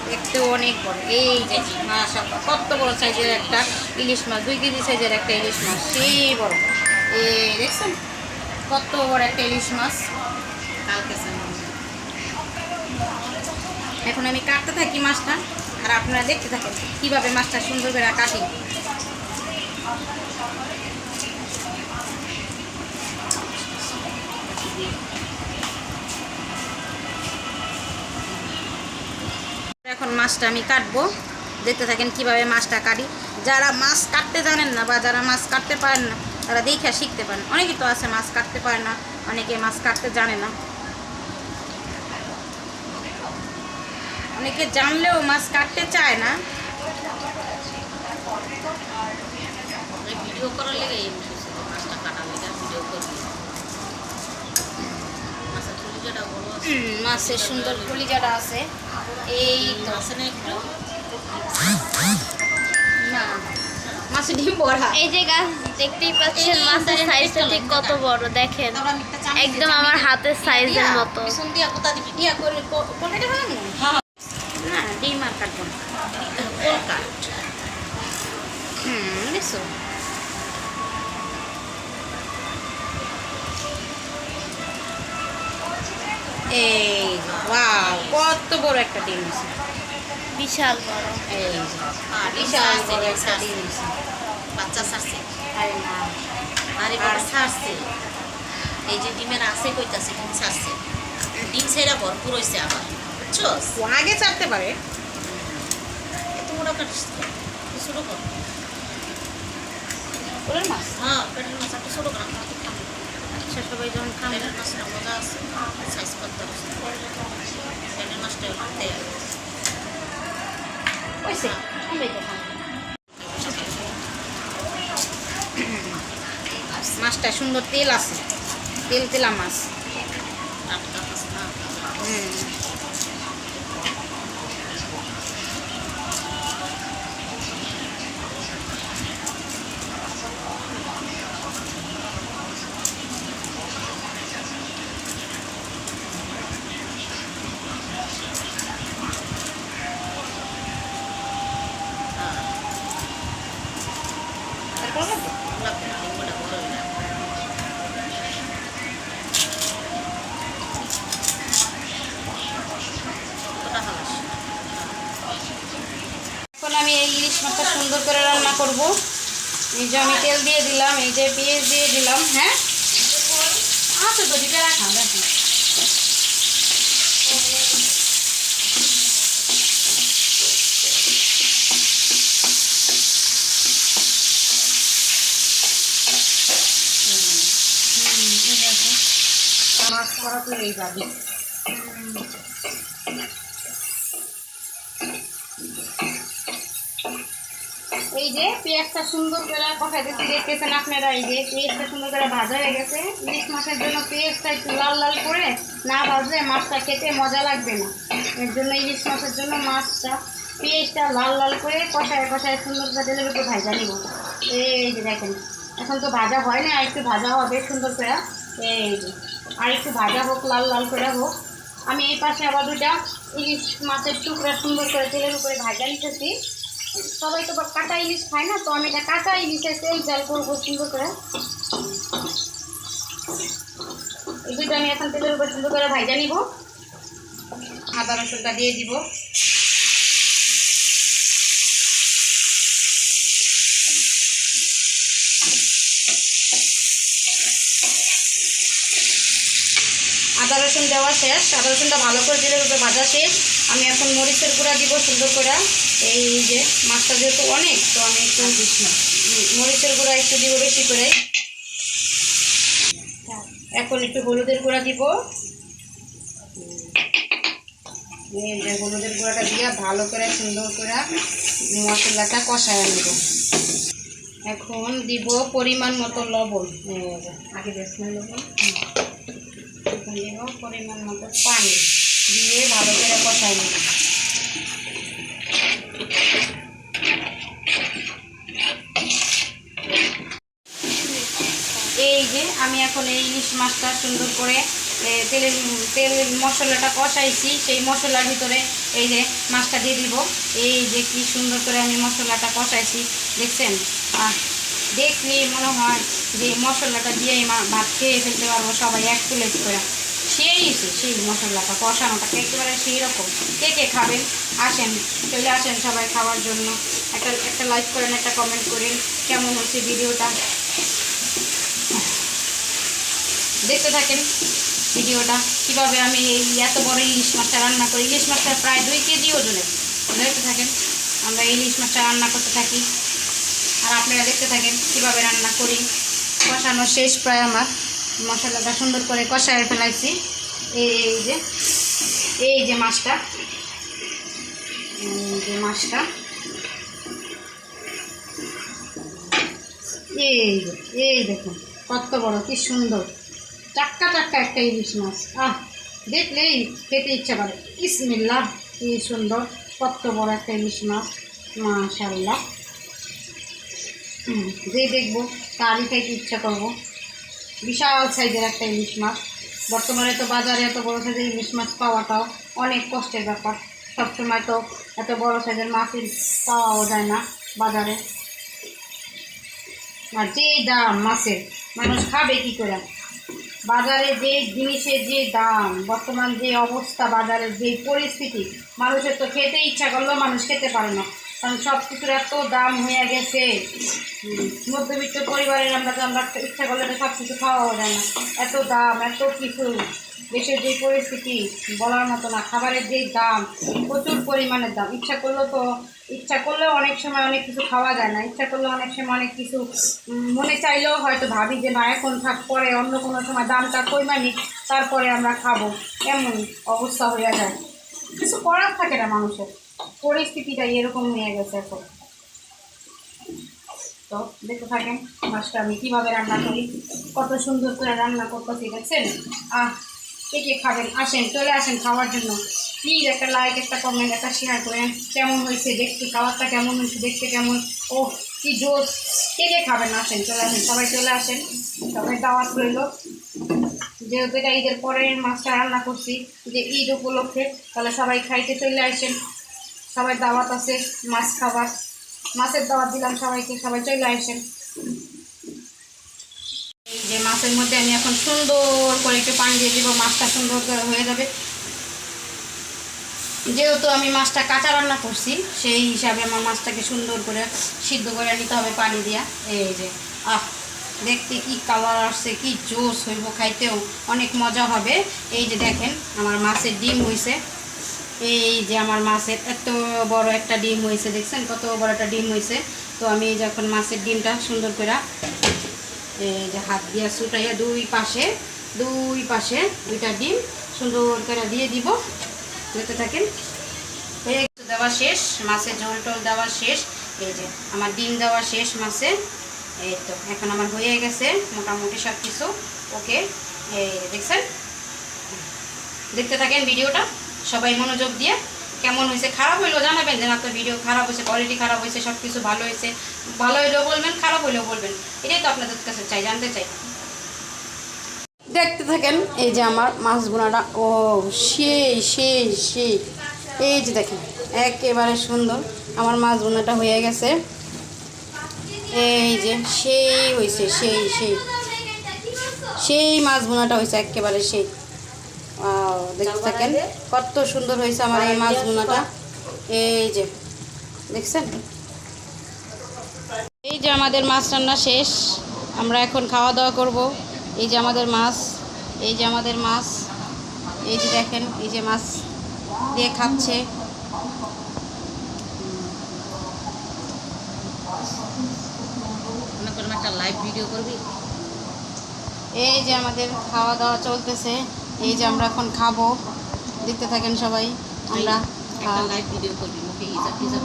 দেখতে অনেক বড়। এই যে মাশাআল্লাহ কত বড় সাইজের একটা ইলিশ মাছ, 2 কেজি সাইজের একটা ইলিশ মাছ, সেই বড়। এই দেখছেন কত বড় একটা ইলিশ মাছ। এখন আমি কাটতে থাকি মাছটা, আর আপনারা দেখতে থাকেন কীভাবে মাছটা সুন্দর করে কাটি। এখন মাছটা আমি কাটবো, দেখতে থাকেন কিভাবে মাছটা কাটি। যারা মাছ কাটতে জানেন না বা যারা মাছ কাটতে পারেন না তারা দেখে শিখতে পারেন। অনেকে তো আছে মাছ কাটতে পারে না, অনেকে মাছ কাটতে জানে না, অনেকে জানলেও মাছ কাটতে চায় না। ভিডিও করার লেগে মাছটা কাটার লেগে ভিডিও করবি। মাছের সুন্দর কলিজাটা আছে, এই তো আছে না একটু না মাছের ডিম ভরা। এই যে গাছ দেখতেই পাচ্ছেন, মাছের সাইজটা ঠিক কত বড় দেখেন, একদম আমার হাতের সাইজের মতো। না ডিম আর কাটবো না, দেখছো এই ওয়াও কত বড় একটা ডিম আছে, বিশাল বড়। এই বিশাল বড় একটা ডিম আছে। বাচ্চা ছাড়ছে, আরে না আরে বাবা ছাড়ছে, এই যে ডিমের আছে কইতাছে ডিম ছাড়ছে, ডিম ছেড়া ভরপুর হয়েছে আবার, বুঝছো? ও আগে চাটতে পারে। এত মোটা কাটিস ছোট কর, ওর মাছ হ্যাঁ পেটের মাছ একটা ছোট কর, আমরা তো খাবো। আচ্ছা সবাই যখন খাবে পেটের মাছটা মজা আছে, সাইজ করতে হবে, পেটের মাছটা তেল ওইসে খাবে তো খাবে। মাছটা সুন্দর তেল আছে, তেল তেলা মাছ। টাটকা মাছ না। এখন আমি এই ইলিশ মাছটা সুন্দর করে রান্না করব। এই যে আমি তেল দিয়ে দিলাম, এই যে পেঁয়াজ দিয়ে দিলাম। হ্যাঁ আচ্ছা তো দিতে রাখা দেখুন। মাছ করা তো এই যাবে। এই যে পেঁয়াজটা সুন্দর করে কষাইতেছি, দেখতেছেন আপনারা। এই যে পেঁয়াজটা সুন্দর করে ভাজা হয়ে গেছে। ইলিশ মাছের জন্য পেঁয়াজটা একটু লাল লাল করে না ভাজলে মাছটা খেতে মজা লাগবে না। এর জন্য ইলিশ মাছের জন্য মাছটা পেঁয়াজটা লাল লাল করে কষায় কষায় সুন্দর করে তেলের উপর ভাজা নিব। এই যে দেখেন এখন তো ভাজা হয় না, আর একটু ভাজা হবে সুন্দর করে। এই যে আর একটু ভাজা হোক, লাল লাল করে হোক। আমি এই পাশে আবার 2টা ইলিশ মাছের টুকরা সুন্দর করে তেলের উপরে ভাজা নিতেছি। সবাই তো কাঁচা ইলিশ খায় না, তো আমি এটা কাঁচা ইলিশের তেল জাল করবো সুন্দর করে। এই 2টা আমি এখন তেলের উপর সুন্দর করে ভাজা নিব। আদা রসুনটা দিয়ে দিব। আদা রসুন দেওয়া শেষ, আদা রসুনটা ভালো করে তেলের উপরে ভাজা শেষ। আমি এখন মরিচের গুঁড়া দিব সুন্দর করে। এই যে মাছটা যেহেতু অনেক, তো আমি একটু মরিচের গুঁড়া একটু দিব বেশি করে। এখন একটু হলুদের গুঁড়া দিব। এই যে হলুদের গুঁড়াটা দিয়ে ভালো করে সুন্দর করে মশলাটা কষায় নেব। এখন দিব পরিমাণ মতো লবণ। আগে দেখুন লবণ, এখন দিব পরিমাণ মতো পানি দিয়ে ভালো করে কষায় নেব। এই যে আমি এখন এই ইলিশ মাছটা সুন্দর করে তেল মশলাটা কষাইছি, সেই মশলার ভিতরে এই যে মাছটা দিয়ে দিব। এই যে কি সুন্দর করে আমি মশলাটা কষাইছি, দেখছেন? দেখলে মনে হয় যে মশলাটা দিয়ে ভাত খেয়ে ফেলতে পারবো সবাই এক প্লেট করে। সেই মশলাটা কষানোটা একেবারে সেই রকম। কে কে খাবেন আসেন, চলে আসেন সবাই খাওয়ার জন্য। একটা লাইক করেন, একটা কমেন্ট করেন কেমন হচ্ছে ভিডিওটা। দেখতে থাকেন ভিডিওটা কীভাবে আমি এই এত বড় ইলিশ মাছটা রান্না করি। ইলিশ মাছটা প্রায় 2 কেজি ওজনের। দেখতে থাকেন আমরা ইলিশ মাছটা রান্না করতে থাকি, আর আপনারা দেখতে থাকেন কীভাবে রান্না করি। কষানো শেষ প্রায় আমার, মশলাটা সুন্দর করে কষায় ফেলাইছি। এই যে মাছটা, এই দেখুন কত বড়, কি সুন্দর টাটকা একটা ইলিশ মাছ। দেখলেই খেতে ইচ্ছা করে। বিসমিল্লাহ, কি সুন্দর, কত বড় একটা ইলিশ মাছ, মাশাআল্লাহ। যে দেখবো তারই খাইতে ইচ্ছা করবো। বিশাল সাইজের একটা ইলিশ মাছ। বর্তমানে তো বাজারে এত বড় সাইজের ইলিশ মাছ পাওয়াটাও অনেক কষ্টের ব্যাপার। সবসময় তো এত বড় সাইজের মাছই পাওয়াও যায় না বাজারে। আর যেই দাম মাছের, মানুষ খাবে কী করে? বাজারে যে জিনিসের যে দাম, বর্তমান যে অবস্থা, বাজারের যে পরিস্থিতি, মানুষের তো খেতে ইচ্ছা করলেও মানুষ খেতে পারে না, কারণ সব কিছুর এত দাম হয়ে গেছে। মধ্যবিত্ত পরিবারের আমরা ইচ্ছা করলে তো সব কিছু খাওয়াও যায় না, এত দাম, এত কিছু। দেশের যে পরিস্থিতি বলার মতো না। খাবারের যেই দাম, প্রচুর পরিমাণের দাম। ইচ্ছা করলেও অনেক সময় অনেক কিছু খাওয়া যায় না। ইচ্ছা করলেও অনেক সময় অনেক কিছু মনে চাইলেও হয়তো ভাবি যে না, এখন থাক, পরে অন্য কোনো সময় দামটা কইমা নিক, তারপরে আমরা খাবো। এমন অবস্থা হয়ে যায়, কিছু করার থাকে না মানুষের। পরিস্থিতিটা এরকম হয়ে গেছে এখন। তো দেখতে থাকেন মাছটা আমি কীভাবে রান্না করি, কত সুন্দর করে রান্না করতেছি, দেখছেন? কে কে খাবেন আসেন, চলে আসেন খাওয়ার জন্য। প্লিজ একটা লাইক, একটা কমেন্ট, একটা শেয়ার করেন। কেমন হয়েছে দেখতে, খাবারটা কেমন হয়েছে দেখতে, কেমন, ও কি জোস। কে কে খাবেন আসেন, চলে আসেন, সবাই চলে আসেন, সবাই দাওয়াত রইল। যেহেতু এটা ঈদের পরে মাছটা রান্না করছি, যে ঈদ উপলক্ষে, তাহলে সবাই খাইতে চলে আসেন। সবাই দাওয়াত আছে মাছ খাবার, মাছের দাওয়াত দিলাম সবাইকে, সবাই চলে আসেন। এই যে মাছের মধ্যে আমি এখন সুন্দর করে একটু পানি দিয়ে দিব, মাছটা সুন্দর করে হয়ে যাবে। যেহেতু আমি মাছটা কাঁচা রান্না করছি, সেই হিসাবে আমার মাছটাকে সুন্দর করে সিদ্ধ করে নিতে হবে পানি দিয়া। এই যে দেখতে কি কালার আসছে, কি জোস হইব, খাইতেও অনেক মজা হবে। এই যে দেখেন আমার মাছের ডিম হয়েছে। এই যে আমার মাছের এত বড় একটা ডিম হয়েছে, দেখছেন কত বড় একটা ডিম হয়েছে। তো আমি যখন মাছের ডিমটা সুন্দর করে এই যে হাত দিয়ে ছুটাইয়া দুই পাশে দুইটা ডিম সুন্দর করে দিয়ে দিব। দেখতে থাকেন, হয়ে গেছে দেওয়া শেষ, মাছের ঝোল টোল দেওয়া শেষ। এই যে আমার ডিম দেওয়া শেষ মাছে। এই তো এখন আমার হয়ে গেছে মোটামুটি সব কিছু ওকে। এই দেখছেন, দেখতে থাকেন ভিডিওটা সবাই মনোযোগ দিয়ে। কেমন হয়েছে, খারাপ হইলেও জানাবেন যে আপনার ভিডিও খারাপ হয়েছে, কোয়ালিটি খারাপ হয়েছে, সব কিছু ভালো হয়েছে। ভালো হইলেও বলবেন, খারাপ হইলেও বলবেন, এটাই তো আপনাদের কাছে চাই, জানতে চাই। দেখতে থাকেন এই যে আমার মাছ বোনাটা, ও সেই এই যে দেখেন একেবারে সুন্দর আমার মাছ বোনাটা হয়ে গেছে। এই যে সেই হয়েছে, সেই মাছ বোনাটা হয়েছে একেবারে সেই। দেখতে থাকেন কত সুন্দর হয়েছে আমার এই মাছ বোনাটা। এই যে দেখছেন, এই যে আমাদের মাছ রান্না শেষ, আমরা এখন খাওয়া দাওয়া করব। এই যে আমাদের মাছ, এই যে আমাদের মাছ, এই যে দেখেন এই যে মাছ দিয়ে খাচ্ছে। একটা লাইভ ভিডিও করবি। এই যে আমাদের খাওয়া দাওয়া চলতেছে, এই যে আমরা এখন খাবো, দেখতে থাকেন সবাই। আমরা একটা লাইভ ভিডিও করবি, মুখে ইজা